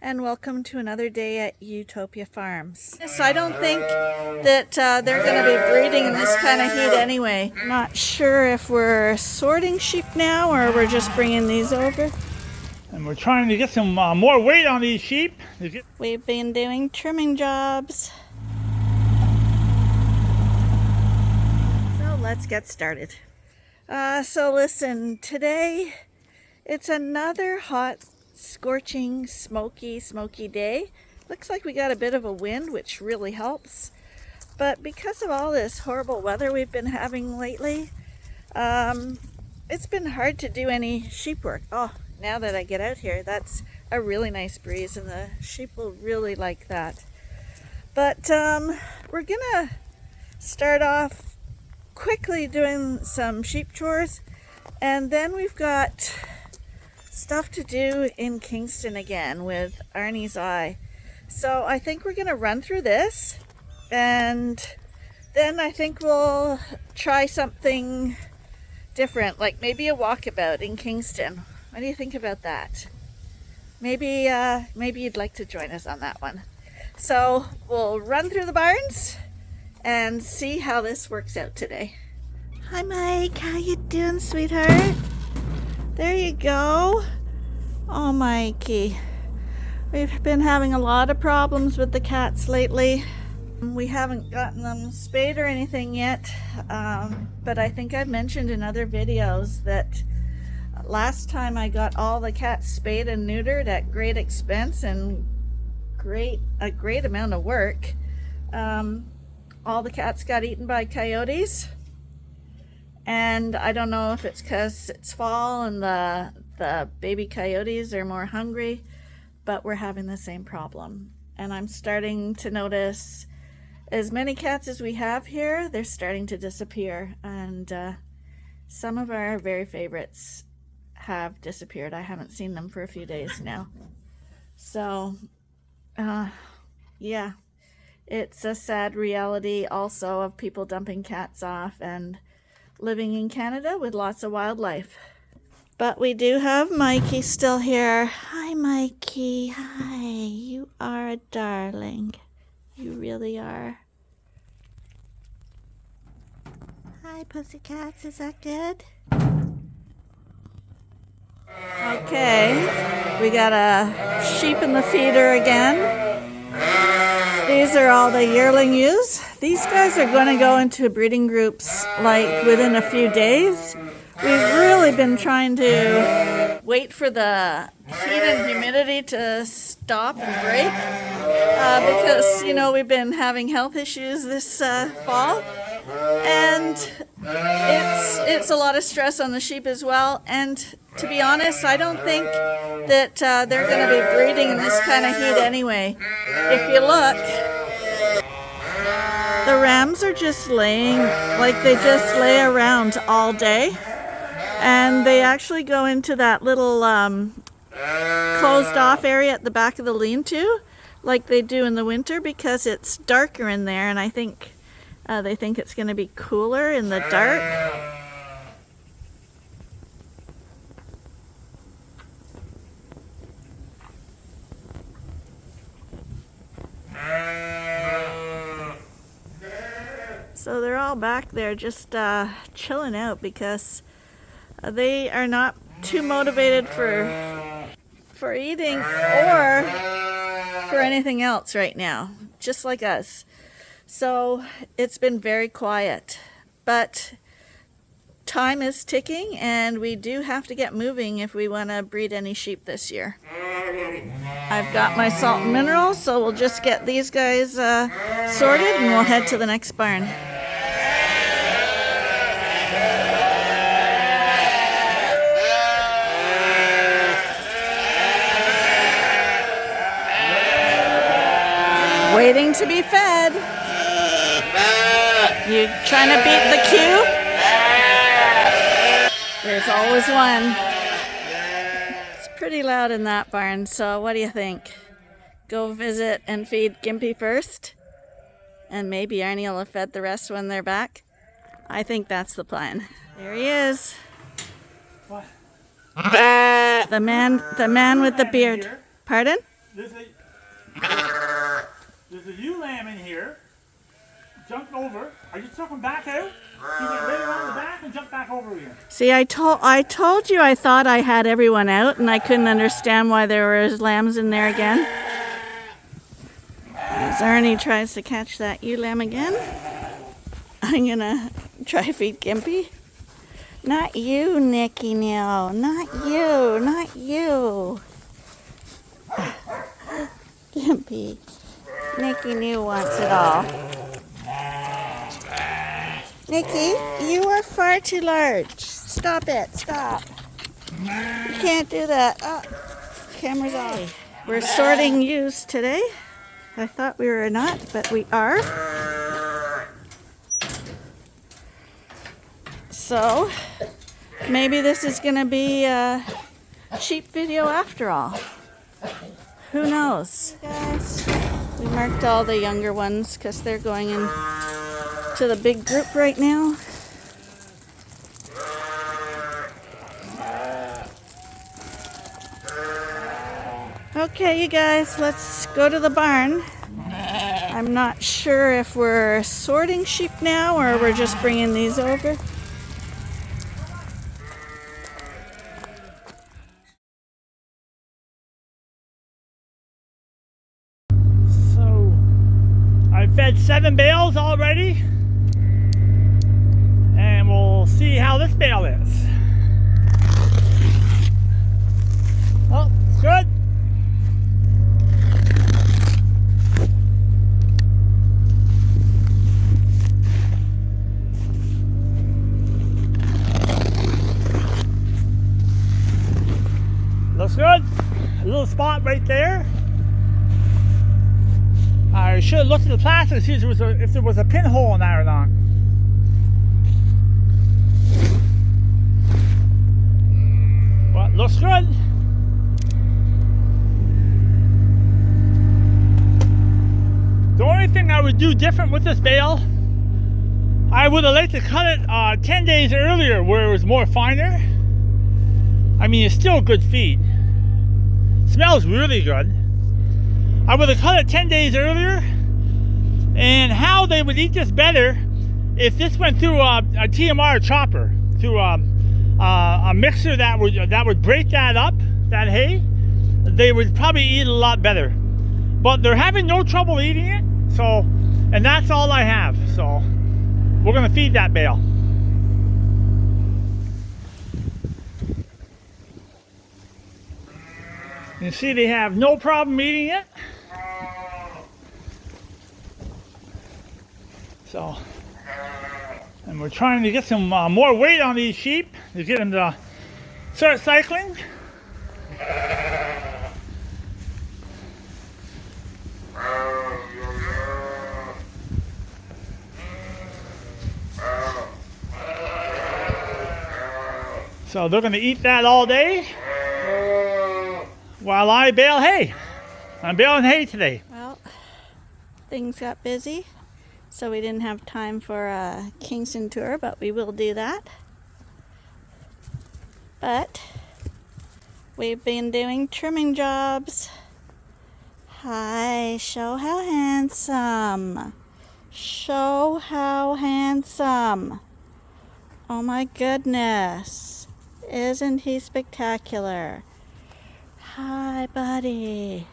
and welcome to another day at Ewetopia Farms. So I don't think that they're going to be breeding in this kind of heat anyway. I'm not sure if we're sorting sheep now or we're just bringing these over. And we're trying to get some more weight on these sheep. We've been doing trimming jobs. So let's get started. So listen, today it's another hot, scorching, smoky day. Looks like we got a bit of a wind, which really helps. But because of all this horrible weather we've been having lately, it's been hard to do any sheep work. Oh, now that I get out here, that's a really nice breeze and the sheep will really like that. But we're gonna start off quickly doing some sheep chores, and then we've got stuff to do in Kingston again with Arnie's eye. So I think we're gonna run through this, and then I think we'll try something different, like maybe a walkabout in Kingston. What do you think about that? Maybe you'd like to join us on that one. So we'll run through the barns and see how this works out today. Hi Mike, how you doing, sweetheart? There you go. Oh Mikey, we've been having a lot of problems with the cats lately. We haven't gotten them spayed or anything yet, but I think I've mentioned in other videos that last time I got all the cats spayed and neutered at great expense and a great amount of work. All the cats got eaten by coyotes, and I don't know if it's because it's fall and the baby coyotes are more hungry, but we're having the same problem. And I'm starting to notice as many cats as we have here, they're starting to disappear, and some of our very favorites have disappeared. I haven't seen them for a few days now. So yeah, it's a sad reality also of people dumping cats off and living in Canada with lots of wildlife. But we do have Mikey still here. Hi Mikey, hi. You are a darling. You really are. Hi pussycats, is that good? Okay, we got a sheep in the feeder again. These are all the yearling ewes. These guys are going to go into breeding groups like within a few days. We've really been trying to wait for the heat and humidity to stop and break because, you know, we've been having health issues this fall, and it's a lot of stress on the sheep as well. And to be honest, I don't think that they're going to be breeding in this kind of heat anyway. If you look, the rams are just laying, like they just lay around all day. And they actually go into that little closed off area at the back of the lean-to, like they do in the winter, because it's darker in there, and I think they think it's going to be cooler in the dark. So they're all back there just chilling out because they are not too motivated for eating or for anything else right now, just like us. So it's been very quiet, but time is ticking and we do have to get moving if we want to breed any sheep this year. I've got my salt and minerals, so we'll just get these guys sorted and we'll head to the next barn. Waiting to be fed. You trying to beat the queue? There's always one. It's pretty loud in that barn, so what do you think? Go visit and feed Gimpy first? And maybe Arnie will have fed the rest when they're back? I think that's the plan. There he is. What? The man with the beard. Pardon? there's a ewe lamb in here. Jumped over. I just took him back out. He went right around the back and jumped back over again. See, I told you I thought I had everyone out, and I couldn't understand why there were lambs in there again. As Arnie tries to catch that ewe lamb again, I'm gonna try feed Gimpy. Not you, Nicky, no. Not you. Not you. Gimpy. Nicky New wants it all. Nicky, you are far too large. Stop it. Stop. You can't do that. Oh, camera's off. We're sorting ewes today. I thought we were not, but we are. So, maybe this is going to be a sheep video after all. Who knows? Guys, we marked all the younger ones because they're going in to the big group right now. Okay, you guys, let's go to the barn. I'm not sure if we're sorting sheep now or we're just bringing these over. So, I fed 7 bales already. And we'll see how this bale is. Oh, it's good. Looks good. A little spot right there. I should have looked at the plastic to see if there was a pinhole in that or not. But looks good. The only thing I would do different with this bale, I would have liked to cut it 10 days earlier where it was more finer. I mean, it's still good feed. Smells really good. I would have cut it 10 days earlier. And how they would eat this better if this went through a TMR chopper, through a mixer that would break that up, that hay, they would probably eat it a lot better. But they're having no trouble eating it, so, and that's all I have. So we're gonna feed that bale. You see they have no problem eating it. So, and we're trying to get some more weight on these sheep to get them to start cycling. So they're going to eat that all day while I bale hay. I'm baling hay today. Well, things got busy, so we didn't have time for a Kingston tour, but we will do that. But we've been doing trimming jobs. Hi, show how handsome. Show how handsome. Oh my goodness. Isn't he spectacular? Hi, buddy.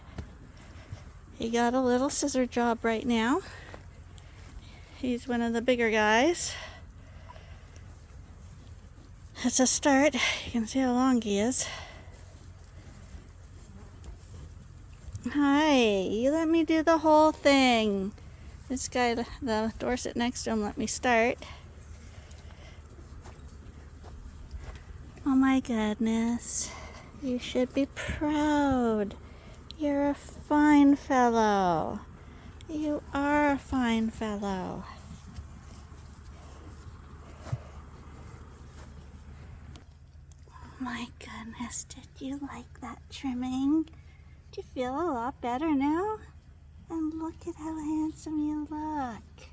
He got a little scissor job right now. He's one of the bigger guys. It's a start. You can see how long he is. Hi, you let me do the whole thing. This guy, the Dorset next to him, let me start. Oh my goodness. You should be proud. You're a fine fellow. You are a fine fellow. Oh my goodness, did you like that trimming? Do you feel a lot better now? And look at how handsome you look.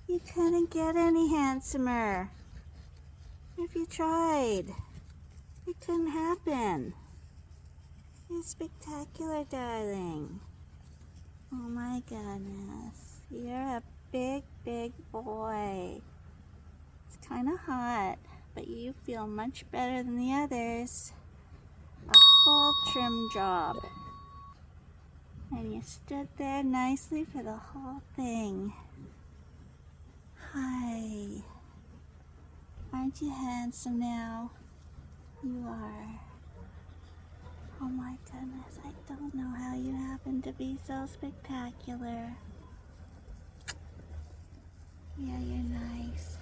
You couldn't get any handsomer. If you tried, it couldn't happen. You're spectacular, darling. Oh my goodness. You're a big, big boy. It's kind of hot, but you feel much better than the others. A full trim job. And you stood there nicely for the whole thing. Hi. Aren't you handsome now? You are. Oh my goodness, I don't know how you happen to be so spectacular. Yeah, you're nice.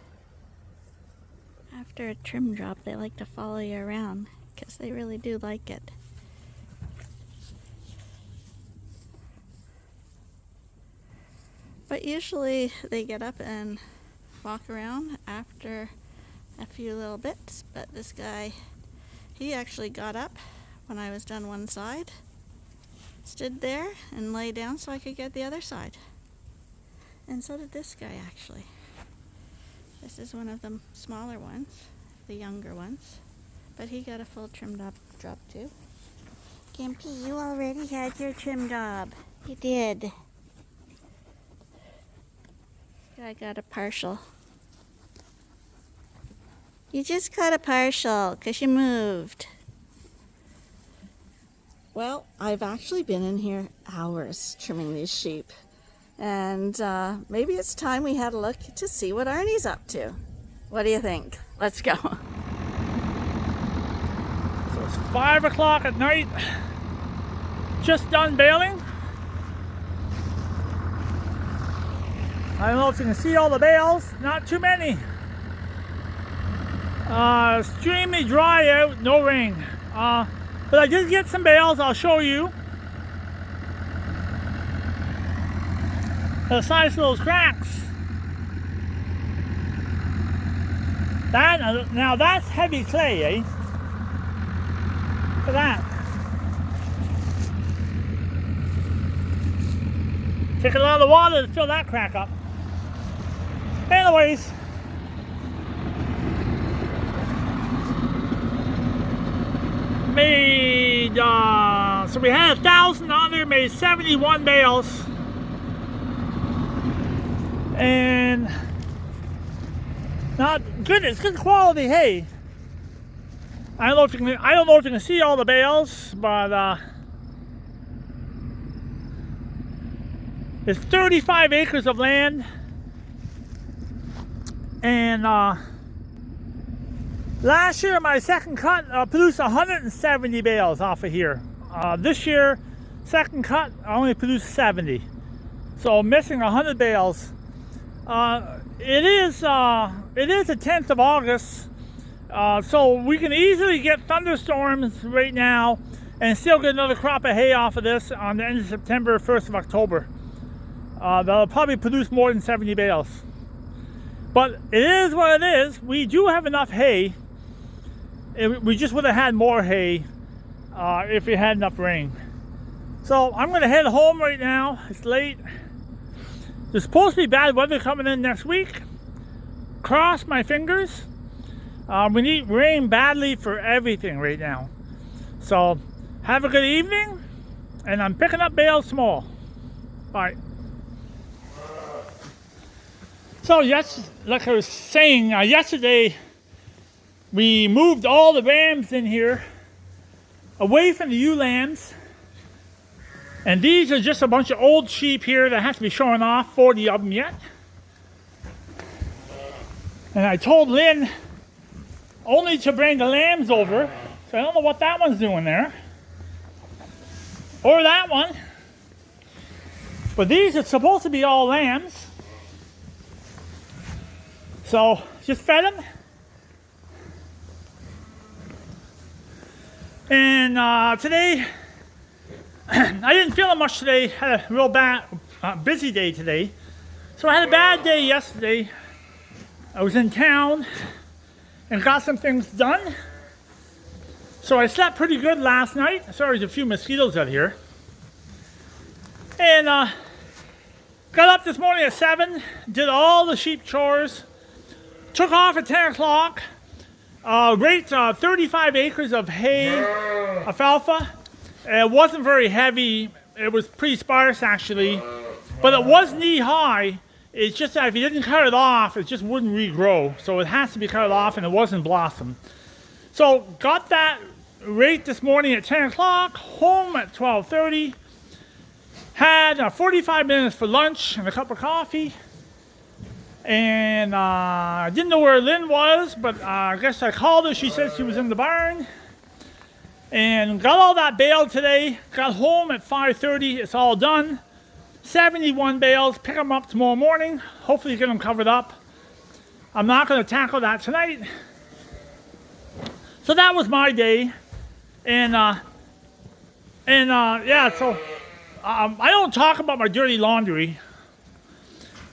After a trim job, they like to follow you around because they really do like it. But usually they get up and walk around after a few little bits, but this guy, he actually got up when I was done one side, stood there and lay down so I could get the other side. And so did this guy actually. This is one of the smaller ones, the younger ones, but he got a full trim job too. Gimpy, you already had your trim job. You did. I got a partial. You just got a partial because you moved. Well, I've actually been in here hours trimming these sheep. And maybe it's time we had a look to see what Arnie's up to. What do you think? Let's go. So it's 5 o'clock at night. Just done baling. I don't know if you can see all the bales. Not too many. Extremely dry out, no rain. But I did get some bales, I'll show you. The size of those cracks. Now that's heavy clay, eh? Look at that. Take a lot of water to fill that crack up. Anyways. Made, so we had 1,000 on there, made 71 bales. And not good, it's good quality hay. I don't know if you can see all the bales, but it's 35 acres of land. And last year, my second cut produced 170 bales off of here. This year, second cut, I only produced 70. So missing 100 bales. It is the 10th of August. So we can easily get thunderstorms right now and still get another crop of hay off of this on the end of September, 1st of October. That'll probably produce more than 70 bales. But it is what it is. We do have enough hay. We just would have had more hay if we had enough rain. So I'm going to head home right now. It's late. There's supposed to be bad weather coming in next week. Cross my fingers. We need rain badly for everything right now. So have a good evening. And I'm picking up bales small. Bye. So yes, like I was saying, yesterday we moved all the rams in here away from the ewe lambs. And these are just a bunch of old sheep here that have to be shorn off, 40 of them yet. And I told Lynn only to bring the lambs over. So I don't know what that one's doing there. Or that one. But these are supposed to be all lambs. So just fed them. And today, I didn't feel it much today. Had a real bad, busy day today. So I had a bad day yesterday. I was in town and got some things done. So I slept pretty good last night. Sorry, there's a few mosquitoes out here. And got up this morning at 7, did all the sheep chores, took off at 10 o'clock, raked 35 acres of hay, alfalfa, It wasn't very heavy. It was pretty sparse actually, but it was knee high. It's just that if you didn't cut it off, it just wouldn't regrow. So it has to be cut off, and it wasn't blossom. So got that rake this morning at 10 o'clock, home at 12:30. Had 45 minutes for lunch and a cup of coffee. And I didn't know where Lynn was, but I guess I called her. She said she was in the barn. And got all that baled today. Got home at 5:30. It's all done. 71 bales. Pick them up tomorrow morning. Hopefully get them covered up. I'm not going to tackle that tonight. So that was my day. And yeah, so I don't talk about my dirty laundry.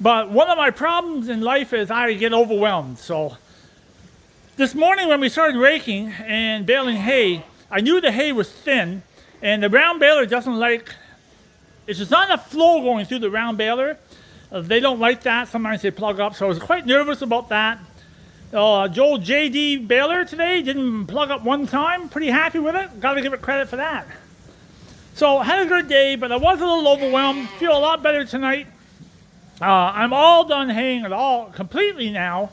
But one of my problems in life is I get overwhelmed. So this morning when we started raking and baling hay, I knew the hay was thin, and the round baler doesn't like, it's just not enough flow going through the round baler. They don't like that. Sometimes they plug up, so I was quite nervous about that. Joel JD baler today didn't plug up one time. Pretty happy with it. Got to give it credit for that. So had a good day, but I was a little overwhelmed. Feel a lot better tonight. I'm all done haying it all completely now.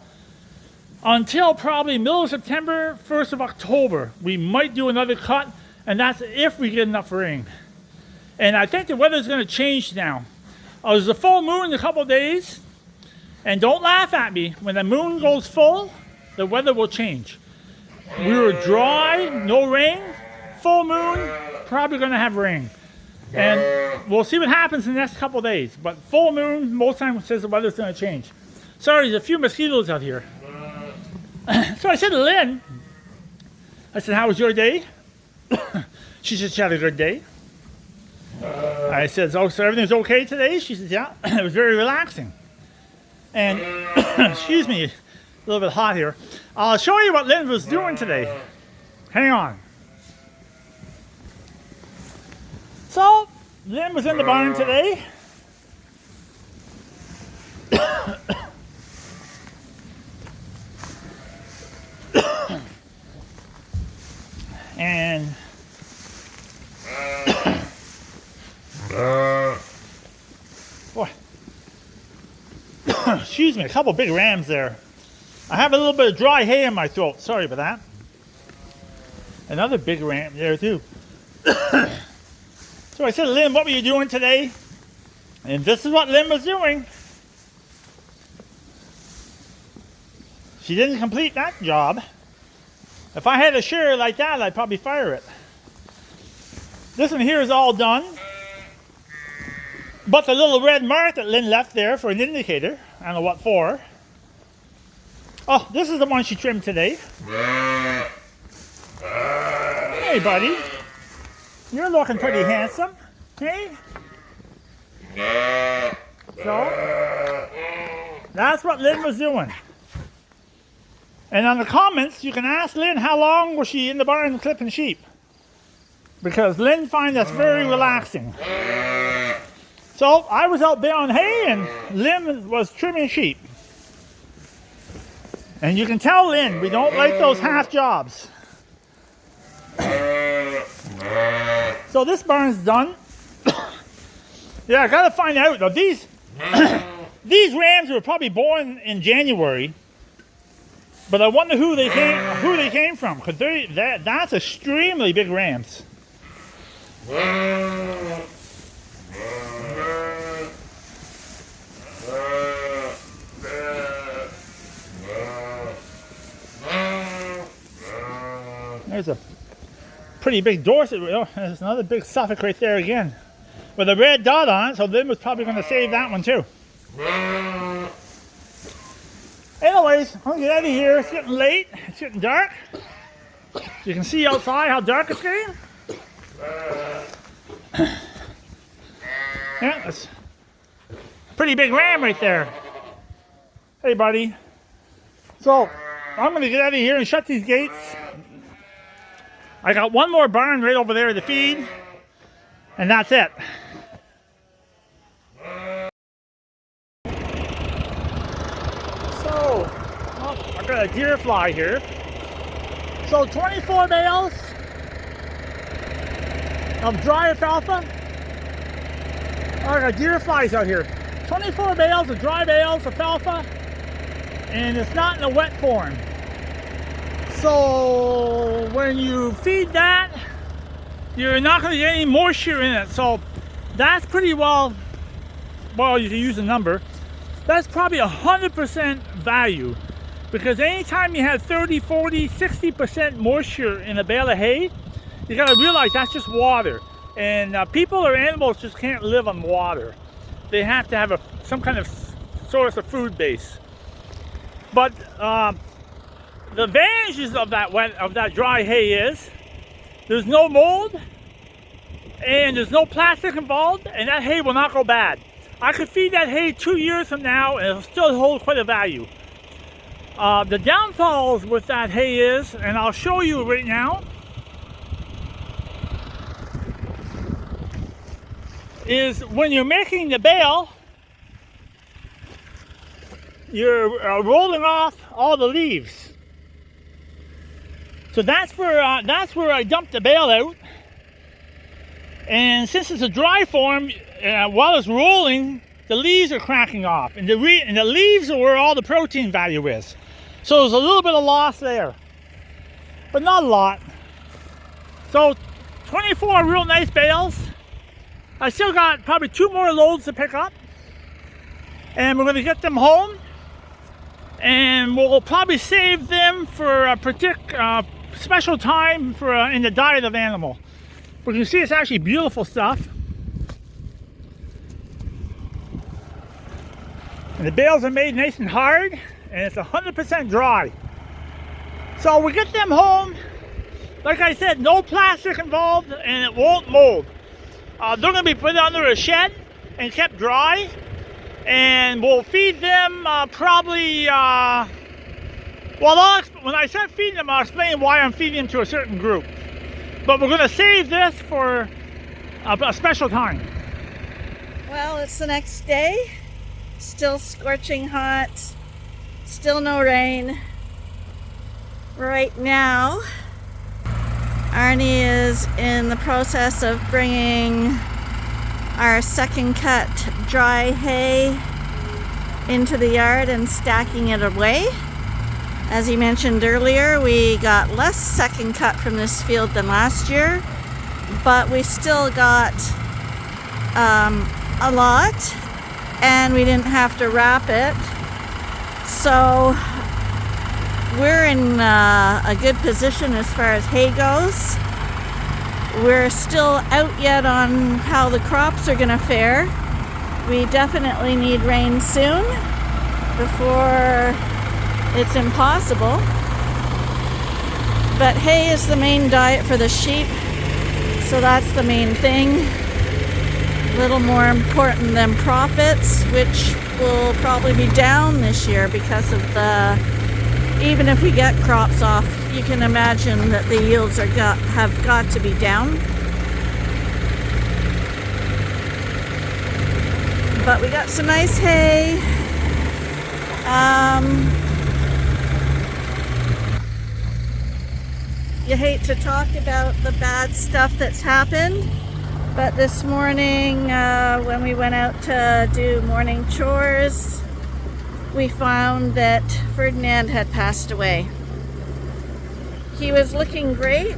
Until probably middle of September, 1st of October. We might do another cut, and that's if we get enough rain. And I think the weather's going to change now. There's a full moon in a couple of days, and don't laugh at me. When the moon goes full, the weather will change. We were dry, no rain. Full moon, probably going to have rain. And we'll see what happens in the next couple of days. But full moon, most times says the weather's going to change. Sorry, there's a few mosquitoes out here. So I said to Lynn, I said, how was your day? She said she had a good day. I said, oh, so everything's okay today? She said, yeah, it was very relaxing. And, excuse me, a little bit hot here. I'll show you what Lynn was doing today. Hang on. So, Lynn was in the barn today. And boy, excuse me, a couple big rams there. I have a little bit of dry hay in my throat. Sorry about that. Another big ram there too. So I said, Lynn, what were you doing today? And this is what Lynn was doing. She didn't complete that job. If I had a shearer like that, I'd probably fire it. This one here is all done. But the little red mark that Lynn left there for an indicator, I don't know what for. Oh, this is the one she trimmed today. Hey, buddy. You're looking pretty handsome. Hey? So, that's what Lynn was doing. And on the comments, you can ask Lynn how long was she in the barn clipping sheep. Because Lynn finds that's very relaxing. So I was out baling hay and Lynn was trimming sheep. And you can tell Lynn, we don't like those half jobs. So this barn's done. Yeah, I gotta find out though. These rams were probably born in January. But I wonder who they came from, because that's extremely big rams. There's a pretty big Dorset. Oh, there's another big Suffolk right there again, with a red dot on it. So Lynn was probably going to save that one too. Anyways, I'm gonna get out of here. It's getting late. It's getting dark. You can see outside how dark it's getting. Yeah, that's a pretty big ram right there. Hey, buddy. So, I'm gonna get out of here and shut these gates. I got one more barn right over there to feed, and that's it. I got a deer fly here. So 24 bales. of dry alfalfa. Oh, I got deer flies out here. 24 bales of dry bales of alfalfa, and it's not in a wet form. So when you feed that, you're not going to get any moisture in it. So that's pretty well, you can use a number. That's probably 100% value, because anytime you have 30, 40, 60% moisture in a bale of hay, you got to realize that's just water. And people or animals just can't live on water. They have to have some kind of source of food base. But the advantages of that dry hay is there's no mold and there's no plastic involved, and that hay will not go bad. I could feed that hay 2 years from now and it'll still hold quite a value. The downfalls with that hay is, and I'll show you right now, is when you're making the bale, you're rolling off all the leaves. So that's where I dumped the bale out. And since it's a dry form, while it's rolling, the leaves are cracking off, and the leaves are where all the protein value is. So there's a little bit of loss there, but not a lot. So 24 real nice bales. I still got probably 2 more loads to pick up, and we're going to get them home, and we'll probably save them for a particular special time for in the diet of animal. But you can see it's actually beautiful stuff. And the bales are made nice and hard, and it's 100% dry. So we get them home. Like I said, no plastic involved, and it won't mold. They're going to be put under a shed and kept dry, and we'll feed them probably, when I start feeding them, I'll explain why I'm feeding them to a certain group. But we're going to save this for a special time. Well, it's the next day, still scorching hot, still no rain. Right now, Arnie is in the process of bringing our second cut dry hay into the yard and stacking it away. As he mentioned earlier, we got less second cut from this field than last year, but we still got a lot, and we didn't have to wrap it. So we're in a good position as far as hay goes. We're still out yet on how the crops are going to fare. We definitely need rain soon before it's impossible. But hay is the main diet for the sheep, so that's the main thing. A little more important than profits, which will probably be down this year because of even if we get crops off, you can imagine that the yields have got to be down. But we got some nice hay. You hate to talk about the bad stuff that's happened, but this morning when we went out to do morning chores, we found that Ferdinand had passed away. He was looking great,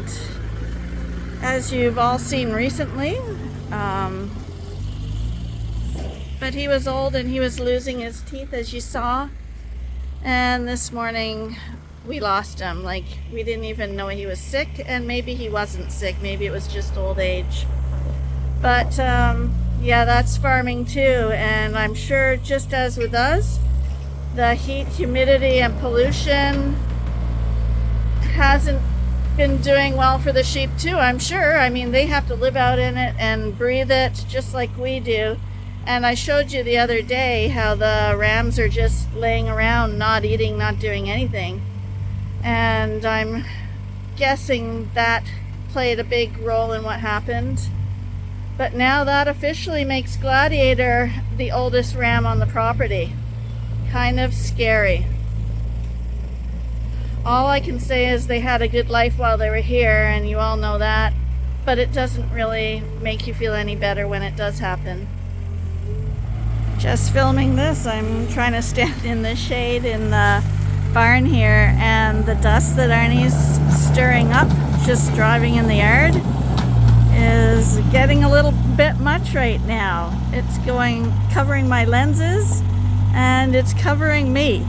as you've all seen recently, but he was old and he was losing his teeth, as you saw. And this morning we lost him. Like, we didn't even know he was sick, and maybe he wasn't sick, maybe it was just old age. But yeah, that's farming too, and I'm sure, just as with us, the heat, humidity, and pollution hasn't been doing well for the sheep too, I'm sure. I mean, they have to live out in it and breathe it just like we do. And I showed you the other day how the rams are just laying around, not eating, not doing anything. And I'm guessing that played a big role in what happened. But now that officially makes Gladiator the oldest ram on the property. Kind of scary. All I can say is they had a good life while they were here, and you all know that. but it doesn't really make you feel any better when it does happen. Just filming this, I'm trying to stand in the shade in the barn here, and the dust that Arnie's stirring up just driving in the yard is getting a little bit much right now. It's covering my lenses, and it's covering me.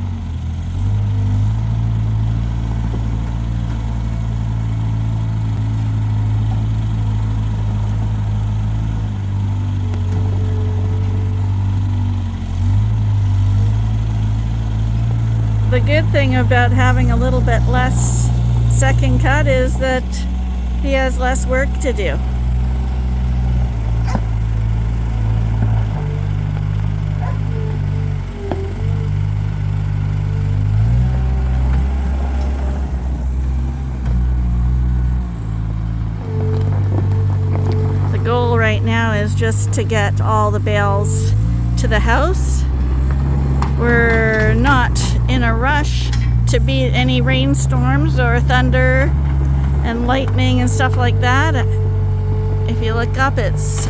The good thing about having a little bit less second cut is that he has less work to do. The goal right now is just to get all the bales to the house. We're not in a rush to beat any rainstorms or thunder and lightning and stuff like that. If you look up, it's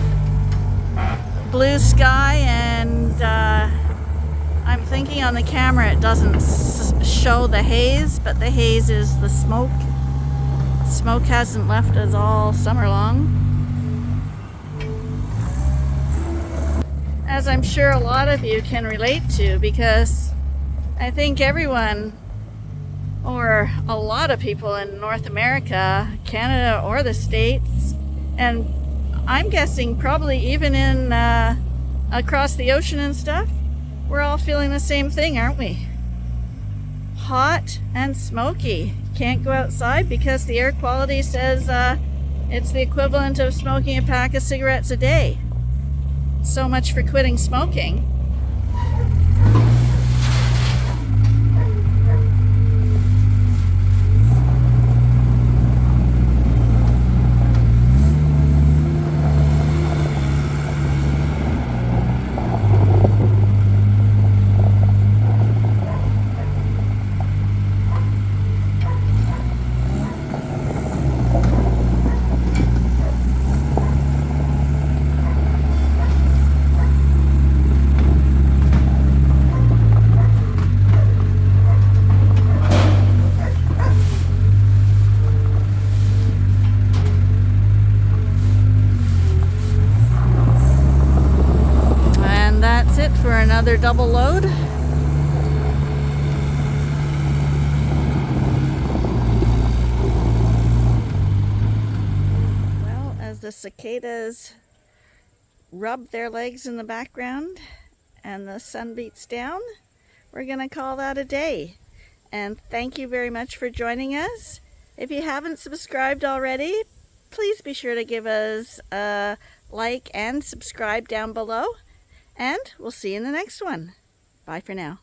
blue sky, and I'm thinking on the camera it doesn't show the haze, but the haze is the smoke. Smoke hasn't left us all summer long. As I'm sure a lot of you can relate to, because I think everyone, or a lot of people in North America, Canada, or the States, and I'm guessing probably even in across the ocean and stuff, we're all feeling the same thing, aren't we? Hot and smoky. Can't go outside because the air quality says it's the equivalent of smoking a pack of cigarettes a day. So much for quitting smoking. For another double load. Well, as the cicadas rub their legs in the background and the sun beats down, we're gonna call that a day. And thank you very much for joining us. If you haven't subscribed already, please be sure to give us a like and subscribe down below. And we'll see you in the next one. Bye for now.